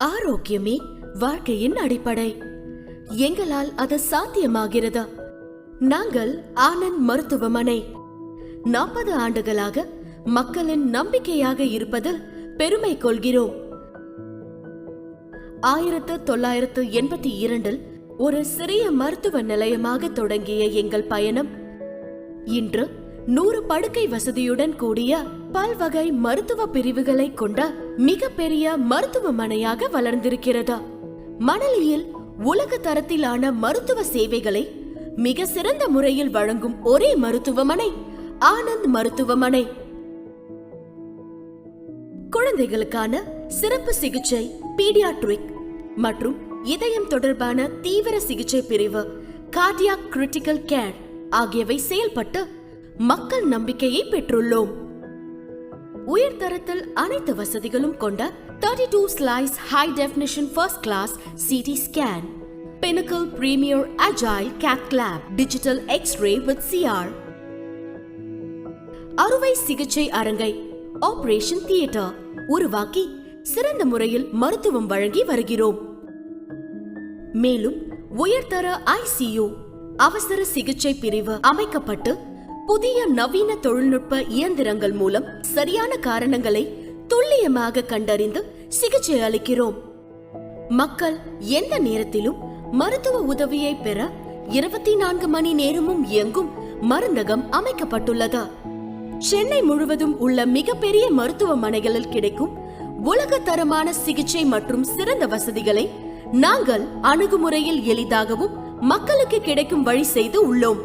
ஆரோக்கியமே வாழ்க்கையின் அடிப்படை. எங்களால் அது சாத்தியமாகிறது. நாங்கள் ஆனந்த் மருத்துவமனை 40 ஆண்டுகளாக மக்களின் நம்பிக்கையாக இருப்பதில் பெருமை கொள்கிறோம். 1982 ஒரு சிறிய மருத்துவ நிலையமாக தொடங்கிய எங்கள் பயணம் இன்று 100 படுக்கை வசதியுடன் கூடிய பல்வகை மருத்துவ பிரிவுகளை கொண்ட மிகப்பெரிய மருத்துவமனையாக வளர்ந்திருக்கிறது. மணலியில் உலக தரத்திலான மருத்துவ சேவைகளை மிக சிறந்த முறையில் வழங்கும் ஒரே மருத்துவமனை ஆனந்த் மருத்துவமனை. குழந்தைகளுக்கான சிறப்பு சிகிச்சை, பீடியாட்ரிக் மற்றும் இதயம் தொடர்பான தீவிர சிகிச்சை பிரிவு, கார்டியாக் கிரிட்டிக்கல் கேர் ஆகியவை செயல்பட்டு மக்கள் நம்பிக்கையை பெற்றுள்ளோம். உயர்தரத்தில் அனைத்து வசதிகளும் கொண்ட 32 slice high definition first class CT scan, Pinnacle Premier Agile Cath Lab, Digital X-ray with CR, அறுவை சிகிச்சை அரங்கை, ஆபரேஷன் தியேட்டர் உருவாக்கி சிறந்த முறையில் மருத்துவம் வழங்கி வருகிறோம். மேலும் உயர்தர ICU அவசர சிகிச்சை பிரிவு அமைக்கப்பட்டு புதிய நவீன தொழில்நுட்ப இயந்திரங்கள் மூலம் சரியான காரணங்களை துல்லியமாக கண்டறிந்து சிகிச்சை அளிக்கிறோம். மக்கள் எந்த நேரத்திலும் மருத்துவ உதவியை பெற 24 மணி நேரமும் இயங்கும் மருந்தகம் அமைக்கப்பட்டுள்ளது. சென்னை முழுவதும் உள்ள மிகப்பெரிய மருத்துவமனைகளில் கிடைக்கும் உலக தரமான சிகிச்சை மற்றும் சிறந்த வசதிகளை நாங்கள் அணுகுமுறையில் எளிதாகவும் மக்களுக்கு கிடைக்கும் வழி செய்து உள்ளோம்.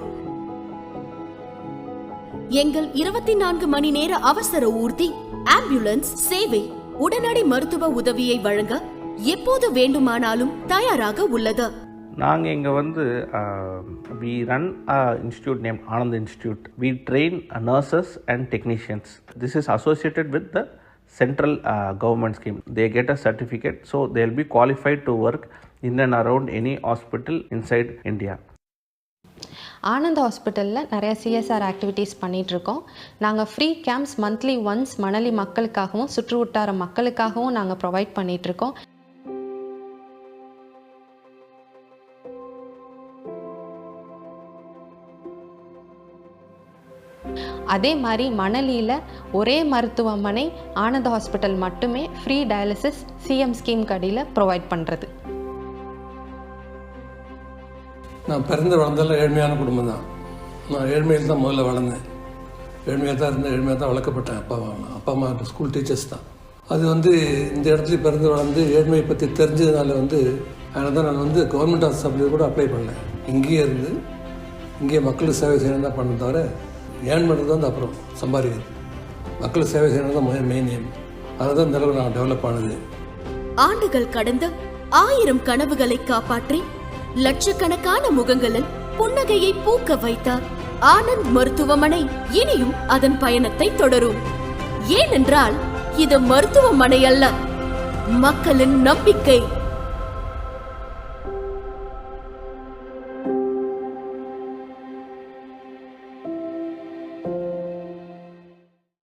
எங்கள் 24 மணி நேர அவசர ஊர்தி, ஆம்புலன்ஸ் சேவை உடனடி மருத்துவ உதவியை வழங்க எப்போது வேண்டுமானாலும் தயாராக உள்ளது. நாங்கள் இங்கே we run an institute named Anand Institute. We train nurses and technicians. This is associated with the central government scheme. They get a certificate, so they'll be qualified to work in and around any hospital inside India. Anand ஹாஸ்பிட்டலில் நிறைய CSR activities பண்ணிகிட்ருக்கோம். நாங்கள் free camps monthly once Manali மக்களுக்காகவும் சுற்று வட்டார மக்களுக்காகவும் நாங்கள் provide பண்ணிகிட்ருக்கோம். அதே மாதிரி மணலியில் ஒரே மருத்துவமனை ஆனந்த் ஹாஸ்பிட்டல் மட்டுமே ஃப்ரீ டயாலிசிஸ் CM ஸ்கீம் கடியில் ப்ரொவைட் பண்ணுறது. நான் பிறந்து வளர்ந்தெல்லாம் ஏழ்மையான குடும்பம் தான். நான் ஏழ்மையில் தான் முதல்ல வளர்ந்தேன். ஏழ்மையாக தான் இருந்தேன், ஏழ்மையாக தான் வளர்க்கப்பட்டேன். அப்பா அம்மா ஸ்கூல் டீச்சர்ஸ் தான். அது இந்த இடத்துல பிறந்து வளர்ந்து ஏழ்மையை பற்றி தெரிஞ்சதுனால அதனால தான் நான் கவர்மெண்ட் ஹாஸ்பிட்டல் கூட அப்ளை பண்ணேன். இங்கேயே இருந்து இங்கேயே மக்களுக்கு சேவை செய்யணும் தான் பண்ண தவிர ஏன் பண்ணுறது அப்புறம் சம்பாதிக்கிறது. மக்களுக்கு சேவை செய்யணும் தான் மெயின் எய்ம். அதை தான் இந்த அளவு நான் டெவலப் ஆனது. ஆண்டுகள் கடந்து 1000 கனவுகளை காப்பாற்றி லட்சக்கணக்கான முகங்களில் புன்னகையை பூக்க வைத்த ஆனந்த் மருத்துவமனை இனியும் அதன் பயணத்தை தொடரும். ஏனென்றால் இது மருத்துவமனை அல்ல, மக்களின் நம்பிக்கை.